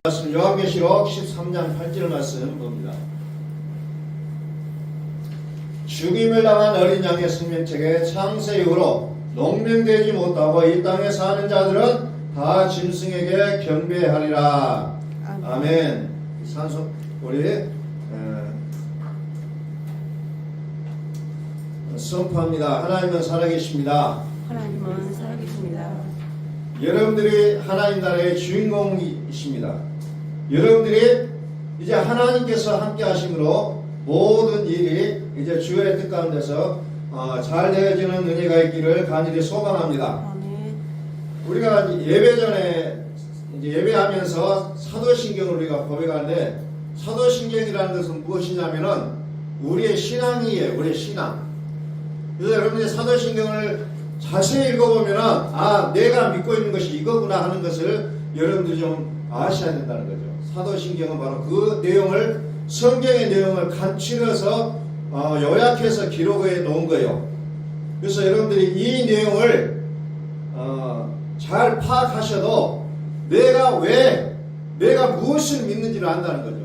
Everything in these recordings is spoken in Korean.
말씀 요한계시록 13장 8절 말씀 봅니다. 죽임을 당한 어린 양의 생명책에 창세 이후로 농명되지 못하고 이 땅에 사는 자들은 다 짐승에게 경배하리라. 아멘. 산소 우리 선포합니다. 하나님은 살아계십니다. 하나님은 살아계십니다. 여러분들이 하나님 나라의 주인공이십니다. 여러분들이 이제 하나님께서 함께 하심으로 모든 일이 이제 주의 뜻 가운데서 잘 되어지는 은혜가 있기를 간절히 소망합니다. 아멘. 우리가 예배 전에 이제 예배하면서 사도신경을 우리가 고백하는데, 사도신경이라는 것은 무엇이냐면은 우리의 신앙이에요. 우리의 신앙. 그래서 여러분들이 사도신경을 자세히 읽어보면은 내가 믿고 있는 것이 이거구나 하는 것을 여러분들이 좀 아셔야 된다는 거죠. 사도신경은 바로 그 내용을, 성경의 내용을 간추려서 요약해서 기록해 놓은 거예요. 그래서 여러분들이 이 내용을 잘 파악하셔도 내가 무엇을 믿는지를 안다는 거죠.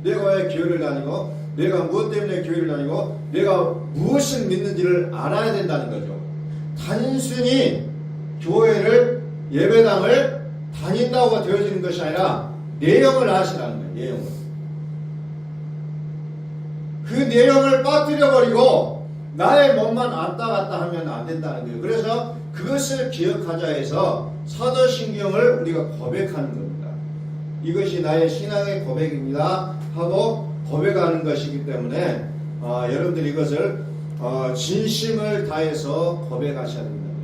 내가 왜 교회를 다니고, 내가 무엇 때문에 교회를 다니고, 내가 무엇을 믿는지를 알아야 된다는 거죠. 단순히 교회를, 예배당을 다닌다고 되어지는 것이 아니라 내용을 아시라는 거예요. 내용을. 그 내용을 빠뜨려버리고 나의 몸만 왔다 갔다 하면 안 된다는 거예요. 그래서 그것을 기억하자 해서 사도신경을 우리가 고백하는 겁니다. 이것이 나의 신앙의 고백입니다 하고 고백하는 것이기 때문에 여러분들이 이것을 진심을 다해서 고백하셔야 된다는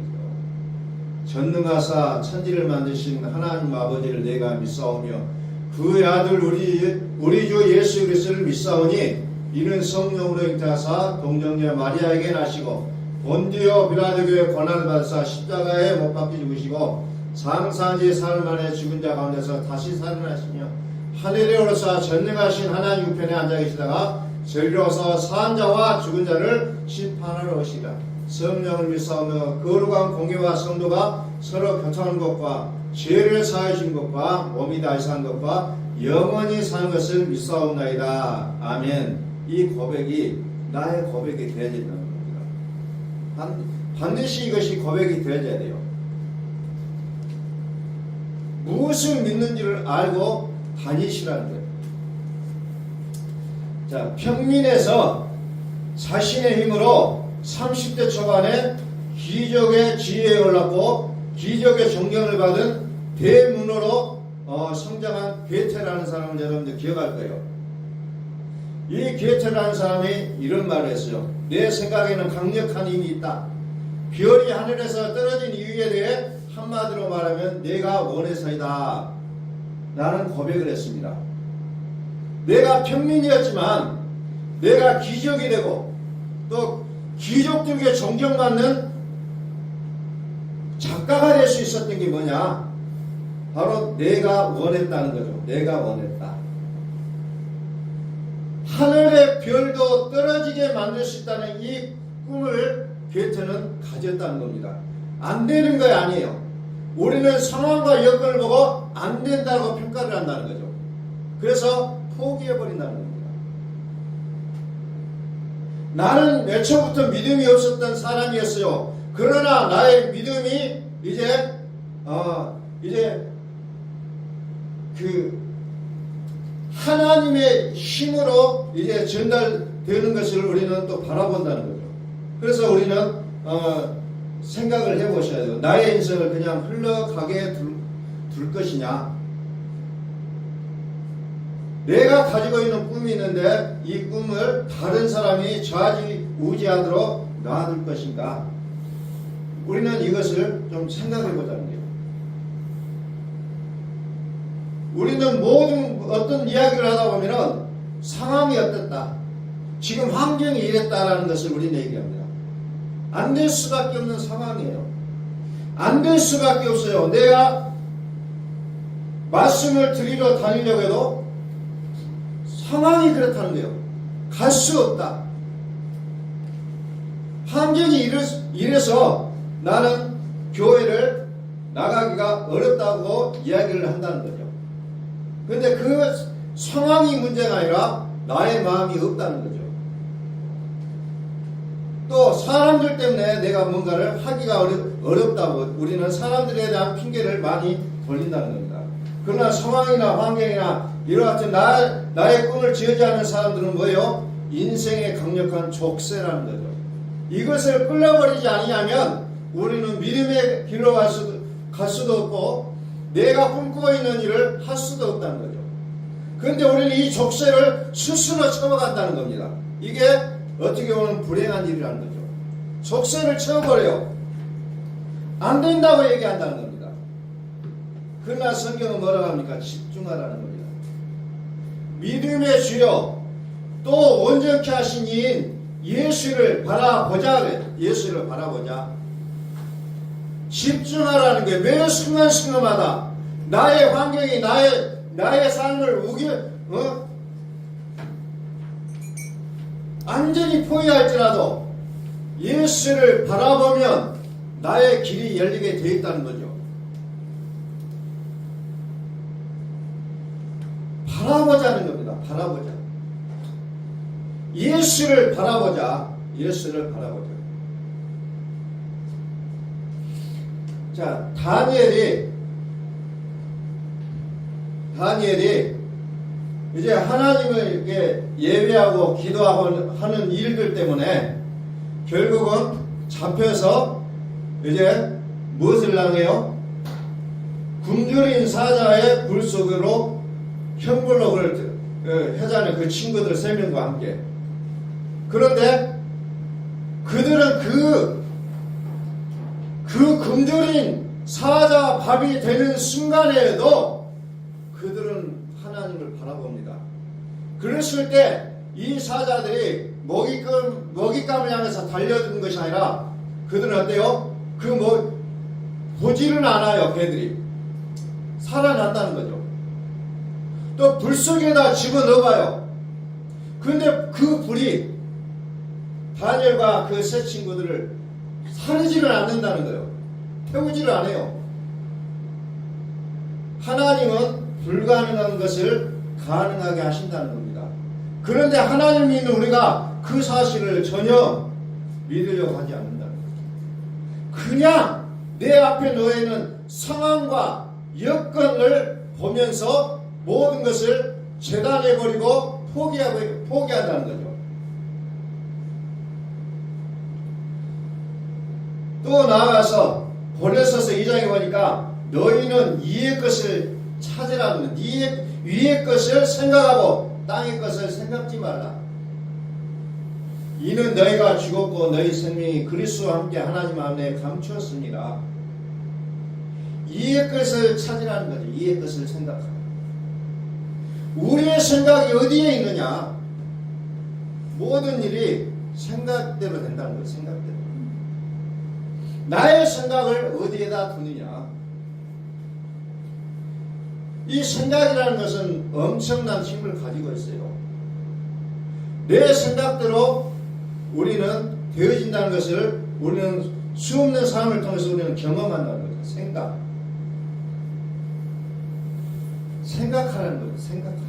거죠. 전능하사 천지를 만드신 하나님 아버지를 내가 믿사오며 그의 아들 우리 주 예수 그리스도를 믿사오니 이는 성령으로 잉태하사 동정녀 마리아에게 나시고 본디오 빌라도교의 고난을 받으사 십자가에 못 박혀 죽으시고 상산지 사흘 만에 죽은 자 가운데서 다시 살아나시며 하늘에 오르사 전능하신 하나님 우편에 앉아 계시다가 저리로서 산 자와 죽은 자를 심판하러 오시라. 성령을 믿사오며 거룩한 공예와 성도가 서로 교통하는 것과 죄를 사하여 주신 것과 몸이 다시 산 것과 영원히 사는 것을 믿사옵나이다. 아멘. 이 고백이 나의 고백이 되어야 된다는 겁니다. 반드시 이것이 고백이 되어야 돼요. 무엇을 믿는지를 알고 다니시라는 거예요. 자, 평민에서 자신의 힘으로 30대 초반에 기적의 지혜에 올랐고 기적의 존경을 받은 대문호로 성장한 게테라는 사람을 여러분들 기억할 거예요. 이 게테라는 사람이 이런 말을 했어요. 내 생각에는 강력한 힘이 있다. 별이 하늘에서 떨어진 이유에 대해 한마디로 말하면 내가 원해서이다 라는 고백을 했습니다. 내가 평민이었지만 내가 기적이 되고 또 기적들에게 존경받는 작가가 될 수 있었던 게 뭐냐? 바로 내가 원했다는 거죠. 내가 원했다. 하늘의 별도 떨어지게 만들 수 있다는 이 꿈을 게테는 가졌다는 겁니다. 안 되는 거 아니에요. 우리는 상황과 여건을 보고 안 된다고 평가를 한다는 거죠. 그래서 포기해버린다는 겁니다. 나는 애초부터 믿음이 없었던 사람이었어요. 그러나 나의 믿음이 이제 그 하나님의 힘으로 이제 전달되는 것을 우리는 또 바라본다는 거죠. 그래서 우리는 생각을 해보셔야 돼요. 나의 인생을 그냥 흘러가게 둘 것이냐? 내가 가지고 있는 꿈이 있는데 이 꿈을 다른 사람이 좌지우지하도록 놔둘 것인가? 우리는 이것을 좀 생각해 보자는 거예요. 우리는 모든 어떤 이야기를 하다 보면은 상황이 어땠다, 지금 환경이 이랬다라는 것을 우리는 얘기합니다. 안 될 수밖에 없는 상황이에요. 안 될 수밖에 없어요. 내가 말씀을 드리러 다니려고 해도 상황이 그렇다는 거예요. 갈 수 없다. 환경이 이래서 나는 교회를 나가기가 어렵다고 이야기를 한다는 거죠. 근데 그 상황이 문제가 아니라 나의 마음이 없다는 거죠. 또 사람들 때문에 내가 뭔가를 하기가 어렵다고 우리는 사람들에 대한 핑계를 많이 돌린다는 겁니다. 그러나 상황이나 환경이나 이와 같은 나의 꿈을 지어지 않은 사람들은 뭐예요? 인생의 강력한 족쇄라는 거죠. 이것을 끌어버리지 아니하면 우리는 믿음의 길로 갈 수도 없고 내가 꿈꾸고 있는 일을 할 수도 없다는 거죠. 그런데 우리는 이 족쇄를 스스로 쳐간다는 겁니다. 이게 어떻게 보면 불행한 일이라는 거죠. 족쇄를 쳐버려요. 안 된다고 얘기한다는 겁니다. 그러나 성경은 뭐라고 합니까? 집중하라는 겁니다. 믿음의 주요 또 온전케 하신 이인 예수를 바라보자. 예수를 바라보자. 집중하라는 게 매 순간순간마다 나의 환경이 나의 삶을 완전히 포기할지라도 예수를 바라보면 나의 길이 열리게 되어 있다는 거죠. 바라보자는 겁니다. 바라보자. 예수를 바라보자. 예수를 바라보자. 자, 다니엘이 이제 하나님을 이렇게 예배하고 기도하고 하는 일들 때문에 결국은 잡혀서 이제 무엇을 당해요? 굶주린 사자의 굴 속으로 형벌록을 하자는 그 친구들 3명과 함께. 그런데 그들은 그 굶주린 사자 밥이 되는 순간에도 그들은 하나님을 바라봅니다. 그랬을 때 이 사자들이 먹잇감을 향해서 달려드는 것이 아니라 그들은 어때요? 보지는 않아요. 걔들이 살아난다는 거죠. 또 불 속에다 집어넣어봐요. 그런데 그 불이 다니엘과 그 세 친구들을 사르지를 않는다는 거예요. 태우지를 않아요. 하나님은 불가능한 것을 가능하게 하신다는 겁니다. 그런데 하나님 믿는 우리가 그 사실을 전혀 믿으려고 하지 않는다는 거죠. 그냥 내 앞에 놓여있는 상황과 여건을 보면서 모든 것을 재단해버리고 포기한다는 거죠. 또 나아가서 고린도서 2장에 보니까 너희는 위의 것을 찾으라는 거예요. 위의 것을 생각하고 땅의 것을 생각지 말라. 이는 너희가 죽었고 너희 생명이 그리스도와 함께 하나님 안에 감추었습니다. 위의 것을 찾으라는 거죠. 위의 것을 생각하라. 우리의 생각이 어디에 있느냐? 모든 일이 생각대로 된다는 거예요. 생각대로. 나의 생각을 어디에다 두느냐? 이 생각이라는 것은 엄청난 힘을 가지고 있어요. 내 생각대로 우리는 되어진다는 것을 우리는 수없는 삶을 통해서 우리는 경험한다는 거죠. 생각하라는 거죠. 생각하라.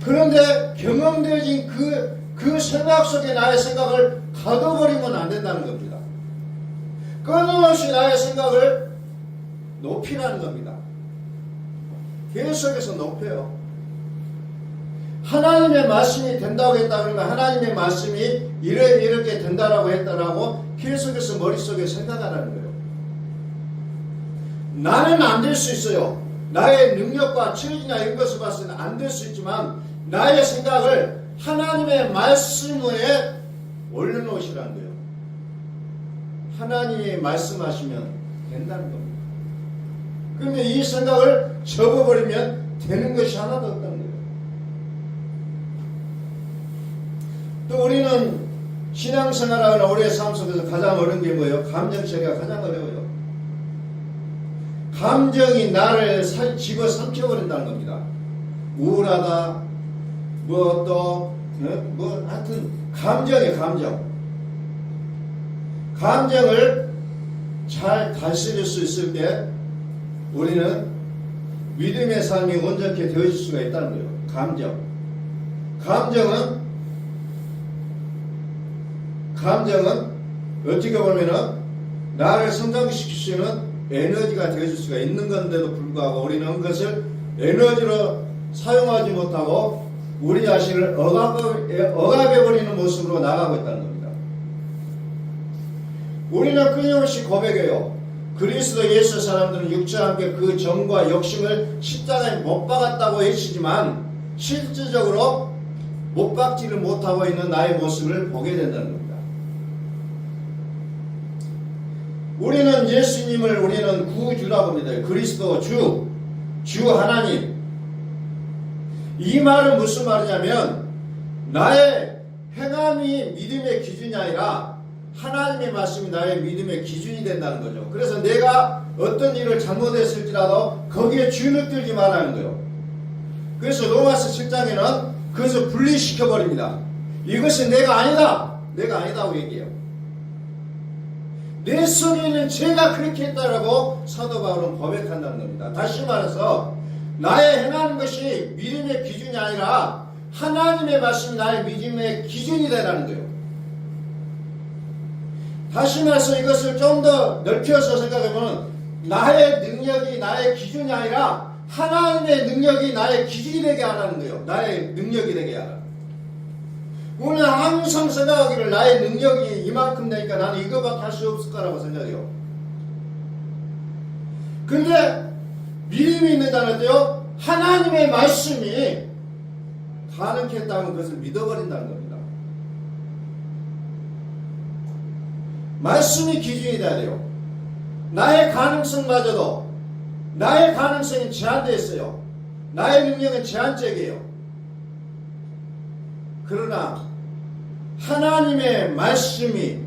그런데 경험되어진 그 생각 속에 나의 생각을 가둬버리면 안 된다는 겁니다. 끊임없이 나의 생각을 높이라는 겁니다. 계속해서 높여요. 하나님의 말씀이 된다고 했다 그러면 하나님의 말씀이 이렇게 된다라고 했다라고 계속해서 머릿속에 생각하라는 거예요. 나는 안 될 수 있어요. 나의 능력과 체력이나 이런 것을 봤을 때는 안 될 수 있지만 나의 생각을 하나님의 말씀에 올려놓으시라는 거예요. 하나님이 말씀하시면 된다는 겁니다. 그런데 이 생각을 접어버리면 되는 것이 하나도 없다는 거예요. 또 우리는 신앙생활하거나 우리의 삶 속에서 가장 어려운 게 뭐예요? 감정 처리가 가장 어려워요. 감정이 나를 집어삼켜버린다는 겁니다. 우울하다, 하여튼 감정이에요. 감정을 잘 다스릴 수 있을 때 우리는 믿음의 삶이 온전케 되어질 수가 있다는 거예요. 감정은 어떻게 보면은 나를 성장시킬 수 있는 에너지가 되어줄 수가 있는 건데도 불구하고 우리는 그것을 에너지로 사용하지 못하고 우리 자신을 억압해버리는 모습으로 나가고 있다는 겁니다. 우리는 끊임없이 고백해요. 그리스도 예수 사람들은 육체와 함께 그 정과 욕심을 십자가에 못 박았다고 외치지만 실질적으로 못 박지를 못하고 있는 나의 모습을 보게 된다는 겁니다. 우리는 예수님을 우리는 구주라고 합니다. 그리스도 주 하나님. 이 말은 무슨 말이냐면 나의 행함이 믿음의 기준이 아니라 하나님의 말씀이 나의 믿음의 기준이 된다는 거죠. 그래서 내가 어떤 일을 잘못했을지라도 거기에 주눅 들지 말라는 거예요. 그래서 로마서 7장에는 그것을 분리시켜버립니다. 이것은 내가 아니다고 얘기해요. 내 속에 있는 죄가 그렇게 했다라고 사도 바울은 고백한다는 겁니다. 다시 말해서 나의 행하는 것이 믿음의 기준이 아니라 하나님의 말씀이 나의 믿음의 기준이 되라는 거예요. 다시 말해서 이것을 좀 더 넓혀서 생각해보면 나의 능력이 나의 기준이 아니라 하나님의 능력이 나의 기준이 되게 하라는 거예요. 나의 능력이 되게 하라. 우리는 항상 생각하기를 나의 능력이 이만큼 되니까 나는 이거밖에 할 수 없을 거라고 생각해요. 근데 믿음이 있는 자는 어때요? 하나님의 말씀이 가능케 했다면 그것을 믿어버린다는 겁니다. 말씀이 기준이 돼야 돼요. 나의 가능성마저도 나의 가능성이 제한되어 있어요. 나의 능력은 제한적이에요. 그러나 하나님의 말씀이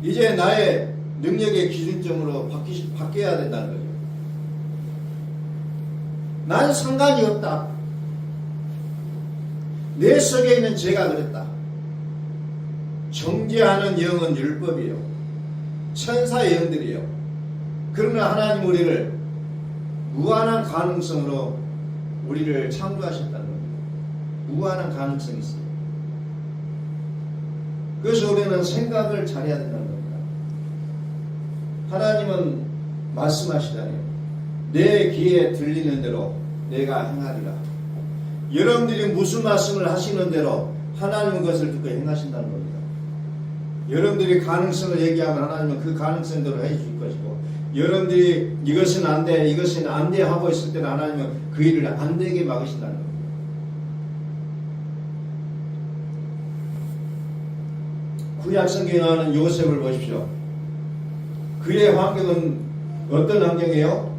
이제 나의 능력의 기준점으로 바뀌어야 된다는 거죠. 난 상관이 없다. 내 속에 있는 죄가 그랬다. 정죄하는 영은 율법이에요. 천사의 영들이에요. 그러나 하나님 우리를 무한한 가능성으로 우리를 창조하셨다는 겁니다. 무한한 가능성이 있어요. 그래서 우리는 생각을 잘해야 된다는 겁니다. 하나님은 말씀하시다니요. 내 귀에 들리는 대로 내가 행하리라. 여러분들이 무슨 말씀을 하시는 대로 하나님은 그것을 듣고 행하신다는 겁니다. 여러분들이 가능성을 얘기하면 하나님은 그 가능성대로 해주실 것이고, 여러분들이 이것은 안 돼, 이것은 안 돼 하고 있을 때는 하나님은 그 일을 안 되게 막으신다는 겁니다. 구약 성경에 나오는 요셉을 보십시오. 그의 환경은 어떤 환경이에요?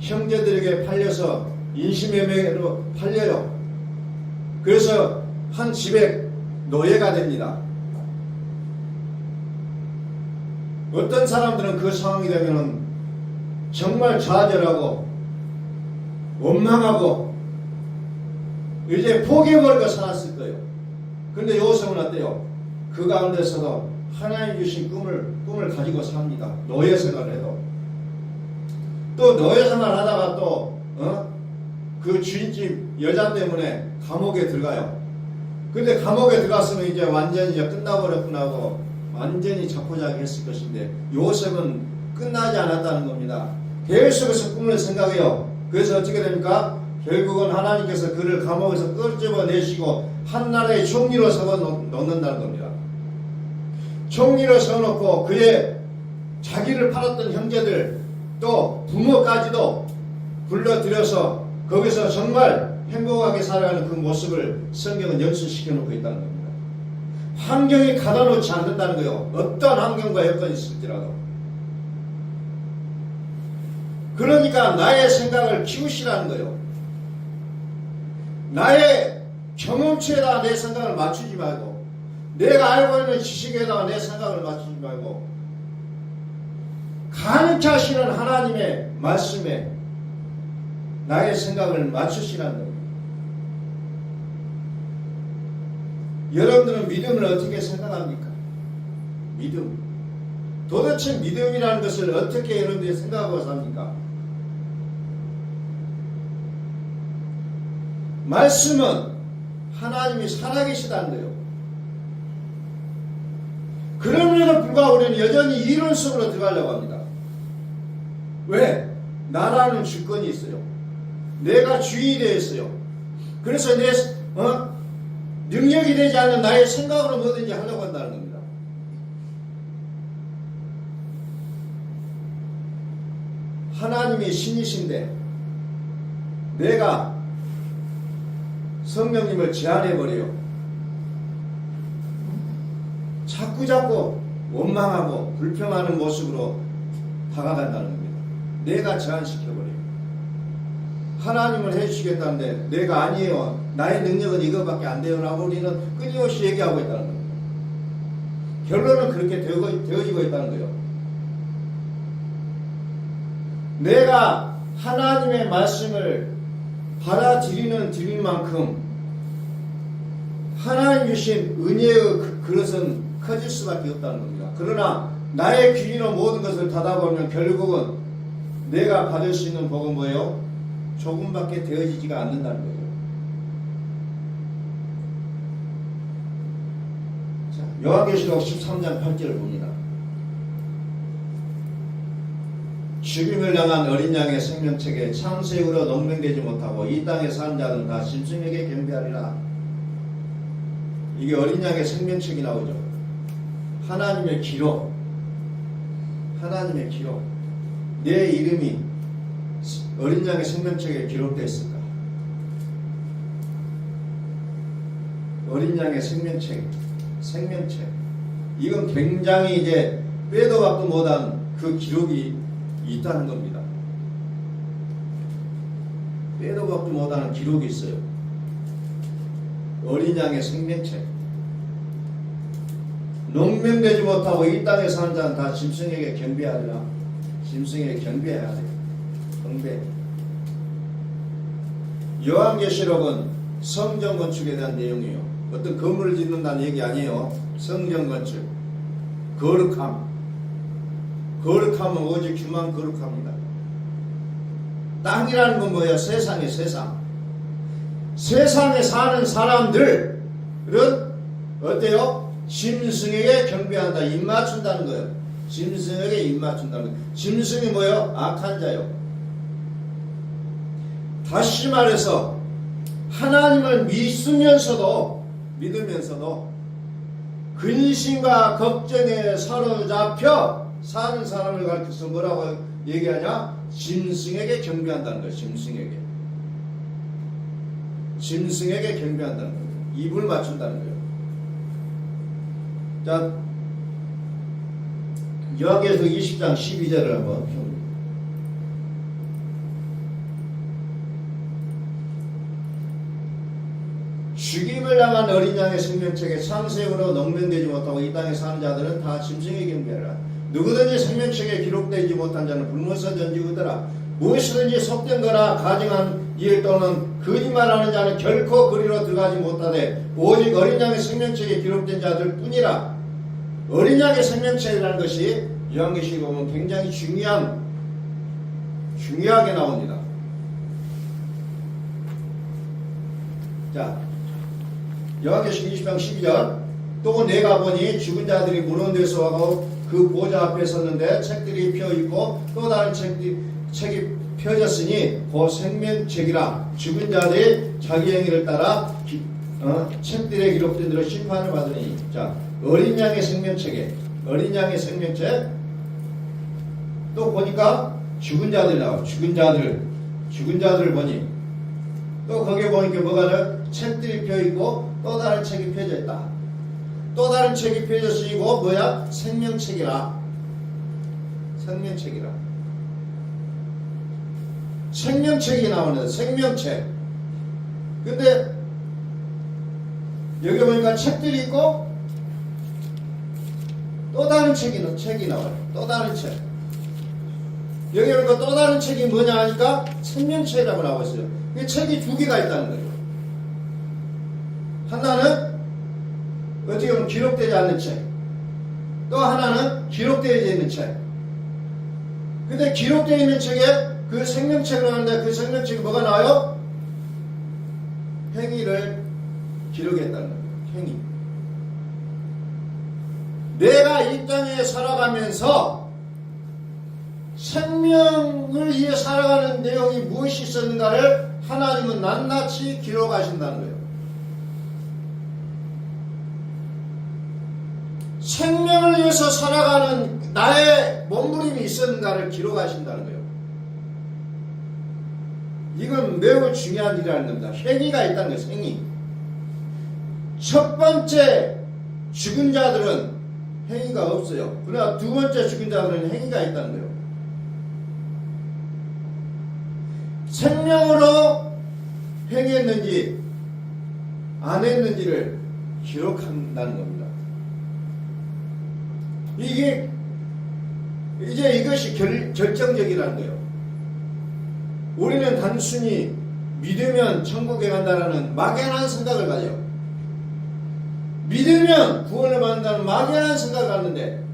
형제들에게 팔려서 인신매매로 팔려요. 그래서 한 집에 노예가 됩니다. 어떤 사람들은 그 상황이 되면은 정말 좌절하고 원망하고 이제 포기해버리고 살았을 거예요. 근데 요셉은 어때요? 그 가운데서도 하나님 주신 꿈을 가지고 삽니다. 노예 생활을 해도. 또 노예 생활 하다가 또 그 주인집 여자 때문에 감옥에 들어가요. 근데 감옥에 들어갔으면 이제 완전히 끝나버렸구나 하고 완전히 자포자기했을 것인데 요셉은 끝나지 않았다는 겁니다. 계속해서 꿈을 생각해요. 그래서 어떻게 됩니까? 결국은 하나님께서 그를 감옥에서 끌집어내시고 한 나라의 총리로 세워놓는다는 겁니다. 총리로 세워놓고 그의 자기를 팔았던 형제들 또 부모까지도 불러들여서 거기서 정말 행복하게 살아가는 그 모습을 성경은 연출시켜 놓고 있다는 겁니다. 환경이 가다놓지 않는다는 거예요. 어떤 환경과 여건이 있을지라도. 그러니까 나의 생각을 키우시라는 거예요. 나의 경험치에다가 내 생각을 맞추지 말고, 내가 알고 있는 지식에다가 내 생각을 맞추지 말고, 가능케 하시는 하나님의 말씀에 나의 생각을 맞추시라는 겁니다. 여러분들은 믿음을 어떻게 생각합니까? 믿음. 도대체 믿음이라는 것을 어떻게 여러분들이 생각하고 삽니까? 말씀은 하나님이 살아계시다는 거예요. 그럼에도 불구하고 우리는 여전히 이론 속으로 들어가려고 합니다. 왜? 나라는 주권이 있어요. 내가 주인이 되어 있어요. 그래서 내 능력이 되지 않는 나의 생각으로 뭐든지 하려고 한다는 겁니다. 하나님이 신이신데 내가 성령님을 제한해버려요. 자꾸 원망하고 불평하는 모습으로 다가간다는 겁니다. 내가 제한시켜버려요. 하나님을 해주시겠다는데 내가 아니에요. 나의 능력은 이거밖에 안 돼요. 라고 우리는 끊임없이 얘기하고 있다는 겁니다. 결론은 그렇게 되어지고 있다는 거예요. 내가 하나님의 말씀을 드릴 만큼 하나님 주신 은혜의 그릇은 커질 수밖에 없다는 겁니다. 그러나 나의 귀리로 모든 것을 닫아보면 결국은 내가 받을 수 있는 복은 뭐예요? 조금밖에 되어지지가 않는다는 거죠. 자, 요한계시록 13장 8절을 봅니다. 죽임을 당한 어린 양의 생명책에 창세후로 농명되지 못하고 이 땅에 사는 자는 다 짐승에게 경배하리라. 이게 어린 양의 생명책이 나오죠. 하나님의 기록. 내 이름이 어린 양의 생명책에 기록되어 있을까? 어린 양의 생명책. 이건 굉장히 이제 빼도 박도 못한 그 기록이 있다는 겁니다. 빼도 박도 못하는 기록이 있어요. 어린 양의 생명책. 농명되지 못하고 이 땅에 사는 자는 다 짐승에게 경배하리라. 짐승에게 경배해야 돼요. 경배. 요한계시록은 성전 건축에 대한 내용이에요. 어떤 건물을 짓는다는 얘기 아니에요. 성전 건축. 거룩함은 오직 주만 거룩합니다. 땅이라는 건 뭐예요? 세상에 사는 사람들은 어때요? 짐승에게 경배한다. 입맞춘다는 거예요. 짐승에게 입맞춘다는 거예요. 짐승이 뭐예요? 악한 자요. 다시 말해서 하나님을 믿으면서도 근심과 걱정에 사로잡혀 사는 사람을 가르쳐서 뭐라고 얘기하냐? 짐승에게 경배한다는 거예요. 짐승에게 경배한다는 거예요. 입을 맞춘다는 거예요. 자, 요한계시록 20장 12절을 한번 펴봅니다. 죽임을 당한 어린 양의 생명책에 창세후로 농명되지 못하고 이 땅에 사는 자들은 다 짐승에게 경배하라. 누구든지 생명책에 기록되지 못한 자는 불못을 던지우더라. 무엇이든지 속된 거나 가증한 일 또는 거짓말하는 자는 결코 그리로 들어가지 못하되 오직 어린 양의 생명책에 기록된 자들 뿐이라. 어린 양의 생명책이라는 것이 요한계시록에 보면 굉장히 중요하게 나옵니다. 자, 요한계시록 20장 12절. 또 내가 보니 죽은 자들이 무너운 데서 와고 그 보좌 앞에 섰는데 책들이 펴있고 또 다른 책이 펴졌으니 그 생명책이라. 죽은 자들이 자기 행위를 따라 책들에 기록된 대로 심판을 받으니. 자, 어린 양의 생명책. 또 보니까 죽은 자들이 나와. 죽은 자들을 보니 또 거기에 보니까 뭐가 책들이 펴있고 또 다른 책이 펴져 있다. 또 다른 책이 펴졌으니 뭐야? 생명책이라. 생명책이 나오는 생명책. 근데 여기 보니까 책들이 있고 또 다른 책이 나와요. 또 다른 책. 여기 보니까 또 다른 책이 뭐냐 하니까 생명책이라고 나와 있어요. 이 책이 두 개가 있다는 거예요. 하나는 어떻게 보면 기록되지 않는 책, 또 하나는 기록되어 있는 책. 근데 기록되어 있는 책에 그 생명책을 하는데 그 생명책이 뭐가 나와요? 행위를 기록했다는 거예요. 행위. 내가 이 땅에 살아가면서 생명을 위해 살아가는 내용이 무엇이 있었는가를 하나님은 낱낱이 기록하신다는 거예요. 생명을 위해서 살아가는 나의 몸부림이 있었는가를 기록하신다는 거예요. 이건 매우 중요한 일이라는 겁니다. 행위가 있다는 거예요. 행위. 첫 번째 죽은 자들은 행위가 없어요. 그러나 두 번째 죽은 자들은 행위가 있다는 거예요. 생명으로 행했는지 안 했는지를 기록한다는 겁니다. 이제 이것이 결정적이라는 거예요. 우리는 단순히 믿으면 천국에 간다는 막연한 생각을 가져요. 믿으면 구원을 받는다는 막연한 생각을 갖는데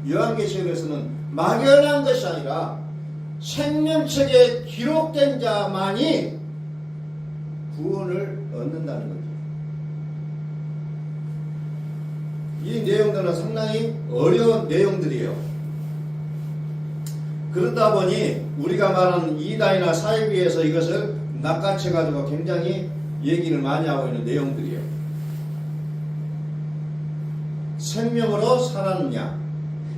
요한계시록에서는 막연한 것이 아니라 생명책에 기록된 자만이 구원을 얻는다는 거죠. 이 내용들은 상당히 어려운 내용들이에요. 그러다 보니 우리가 말하는 이단이나 사이비에서 이것을 낚아채가지고 굉장히 얘기를 많이 하고 있는 내용들이에요. 생명으로 살았느냐?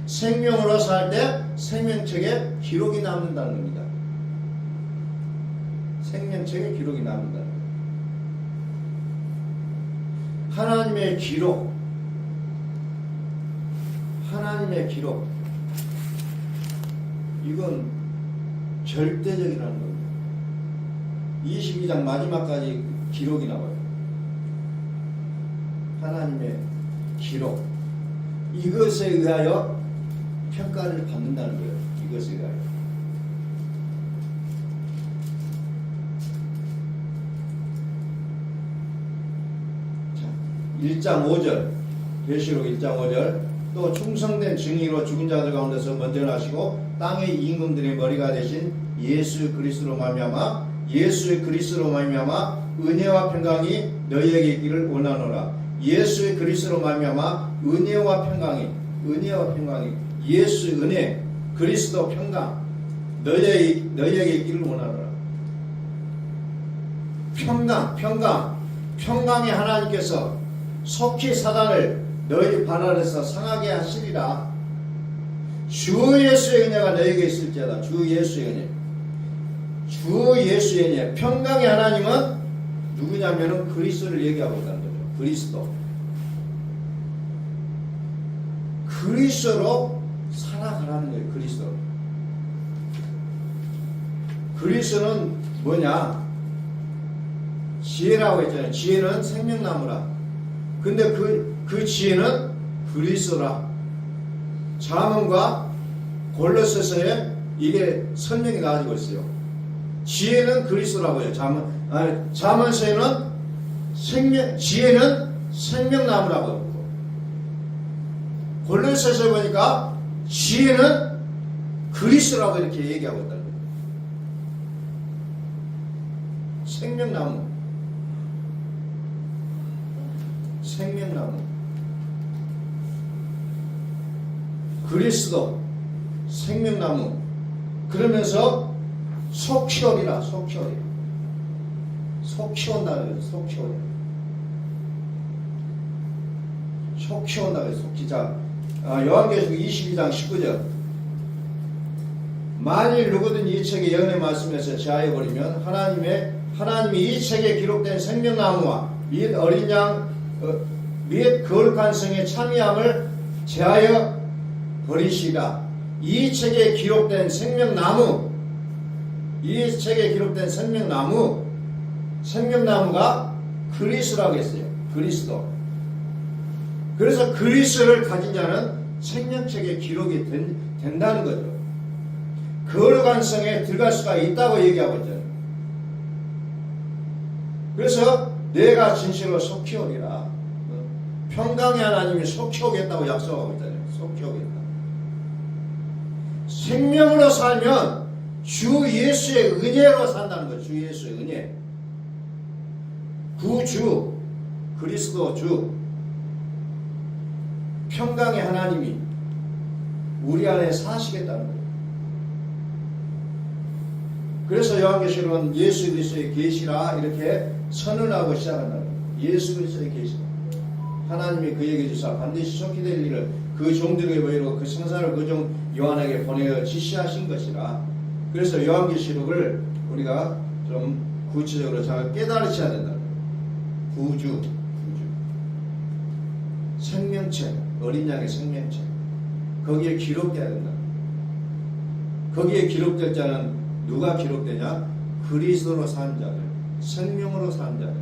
생명으로 살 때 생명책에 기록이 남는다는 겁니다. 생명책에 기록이 남는다는 겁니다. 하나님의 기록, 하나님의 기록, 이건 절대적이라는 겁니다. 22장 마지막까지 기록이 나와요. 하나님의 기록, 이것에 의하여 평가를 받는다는 거예요. 이것에 의하여. 자, 1장 5절, 계시록 1장 5절, 또 충성된 증인으로 죽은 자들 가운데서 먼저 나시고 땅의 임금들의 머리가 되신 예수 그리스도로 말미암아 은혜와 평강이 너희에게 있기를 원하노라. 예수 그리스도로 말미암아 은혜와 평강이 예수 은혜 그리스도 평강 너희에게 있기를 원하노라. 평강의 하나님께서 속히 사단을 너희 발 아래서 상하게 하시리라. 주 예수의 은혜가 너희에게 있을지어다. 주 예수의 은혜. 평강의 하나님은 누구냐면은 그리스도를 얘기하고 있다는 거죠. 그리스도로 살아가라는 거예요. 그리스도는 뭐냐? 지혜라고 했잖아요. 지혜는 생명나무라. 근데 그 지혜는 그리스도라. 잠언과 골로새서에 이게 설명이 나와지고 있어요. 지혜는 그리스도라고 해요. 잠언서에는 지혜는 생명나무라고 하고, 골로새서에 보니까 지혜는 그리스도라고 이렇게 얘기하고 있다는 거예요. 생명나무. 그리스도, 생명나무. 그러면서 속 키워리라. 속 키운다는 거죠. 속 키운다는 거죠. 자, 요한계시록 22장 19절. 만일 누구든 이 책의 예언의 말씀에서 제하여버리면 하나님이 이 책에 기록된 생명나무와 및 어린 양 및 거룩한 성의 참여함을 제하여 버리시라. 이 책에 기록된 생명나무가 그리스도라고 했어요. 그리스도. 그래서 그리스도를 가진 자는 생명책에 기록이 된다는 거죠. 거룩한 성에 들어갈 수가 있다고 얘기하고 있잖아요. 그래서 내가 진실로 속 키우리라. 평강의 하나님이 속 키우겠다고 약속하고 있잖아요. 속 키우겠다. 생명으로 살면 주 예수의 은혜로 산다는 거예요. 주 예수의 은혜. 구주 그리스도 주 평강의 하나님이 우리 안에 사시겠다는 거예요. 그래서 요한계시록은 예수 그리스도의 계시라 이렇게 선언하고 시작한다는 거예요. 예수 그리스도의 계시라. 하나님이 그에게 주사 반드시 속히 될 일을 그 종들에게 보이고 그 성사를 그 종 요한에게 보내어 지시하신 것이라. 그래서 요한계시록을 우리가 좀 구체적으로 잘 깨달으셔야 된다. 구주 생명체, 어린 양의 생명체, 거기에 기록돼야 된다. 거기에 기록될 자는 누가 기록되냐? 그리스도로 산 자들, 생명으로 산 자들.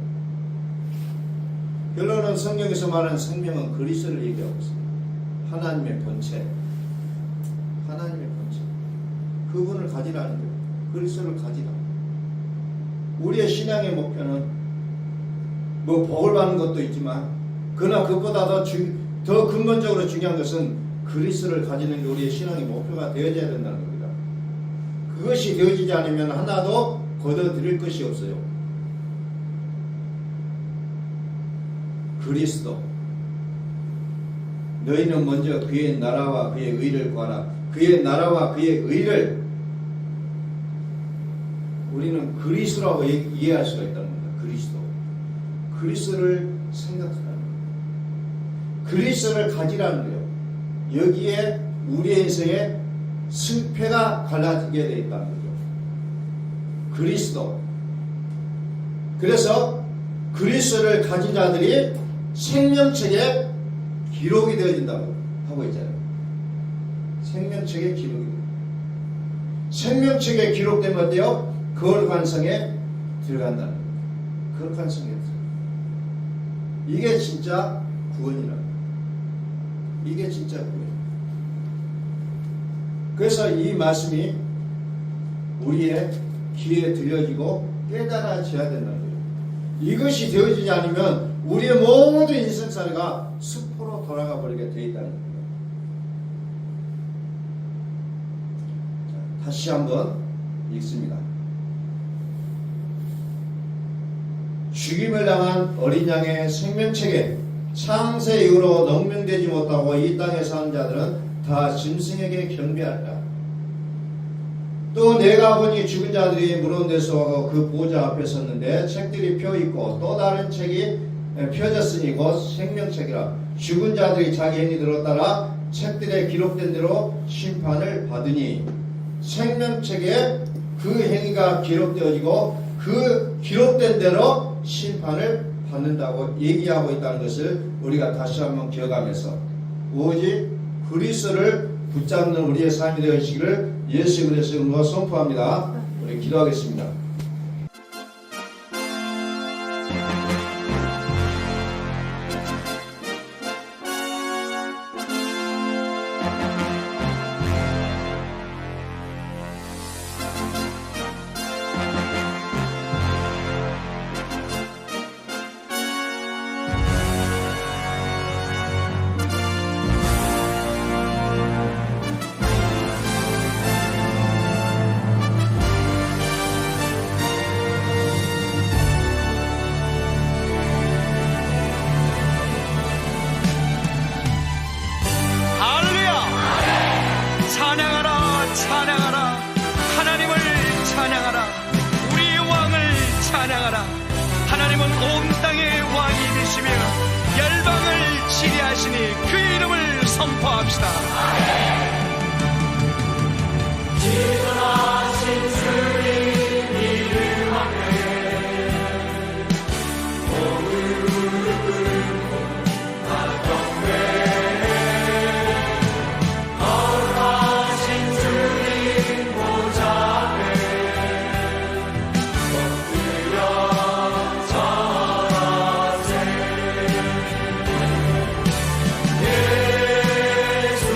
결론은 성경에서 말하는 생명은 그리스도를 얘기하고 있습니다. 하나님의 본체, 하나님의 본체, 그분을 가지라는 거예요. 그리스도를 가지라. 우리의 신앙의 목표는 뭐 복을 받는 것도 있지만, 그러나 그것보다 더 근본적으로 중요한 것은 그리스도를 가지는 게 우리의 신앙의 목표가 되어져야 된다는 겁니다. 그것이 되어지지 않으면 하나도 거둬들일 것이 없어요. 그리스도, 너희는 먼저 그의 나라와 그의 의를 구하라. 그의 나라와 그의 의를 우리는 그리스도라고 이해할 수가 있다는 겁니다. 그리스도, 그리스도를 생각하라는 거예요. 그리스도를 가지라는 거예요. 여기에 우리의 인생에 승패가 갈라지게 되어 있다는 거죠. 그리스도. 그래서 그리스도를 가진 자들이 생명책에 기록이 되어진다고 하고 있잖아요. 생명책에 기록이 돼요. 생명책에 기록되면 어때요? 거룩한성에 들어간다는 거예요. 거룩한성에 들어간다. 이게 진짜 구원이라. 이게 진짜 구원. 그래서 이 말씀이 우리의 귀에 들려지고 깨달아져야 된다는 거예요. 이것이 되어지지 않으면 우리의 모든 인생살이가 수포로 돌아가 버리게 되어 있다는 겁니다. 다시 한번 읽습니다. 죽임을 당한 어린 양의 생명책에 창세 이후로 농명되지 못하고 이 땅에 사는 자들은 다 짐승에게 경배한다. 또 내가 보니 죽은 자들이 무거운 데서 오고 그 보좌 앞에 섰는데 책들이 펴 있고 또 다른 책이 펴졌으니 곧 생명책이라. 죽은 자들이 자기 행위대로 따라 책들에 기록된 대로 심판을 받으니 생명책에 그 행위가 기록되어지고 그 기록된 대로 심판을 받는다고 얘기하고 있다는 것을 우리가 다시 한번 기억하면서 오직 그리스도를 붙잡는 우리의 삶이 되어지기를 예수 그리스도의 이름으로 선포합니다. 우리 기도하겠습니다. 찬양하라. 하나님을 찬양하라. 우리의 왕을 찬양하라. 하나님은 온 땅의 왕이 되시며 열방을 지배하시니 그 이름을 선포합시다. 지존하신 주님 이름하네. 오늘 굴고 다 경배. 예수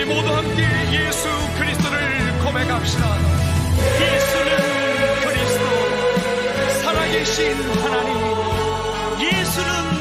우리 모두 함께 예수 그리스도를 고백합시다. 예수는 그리스도, 살아계신 하나님. 예수는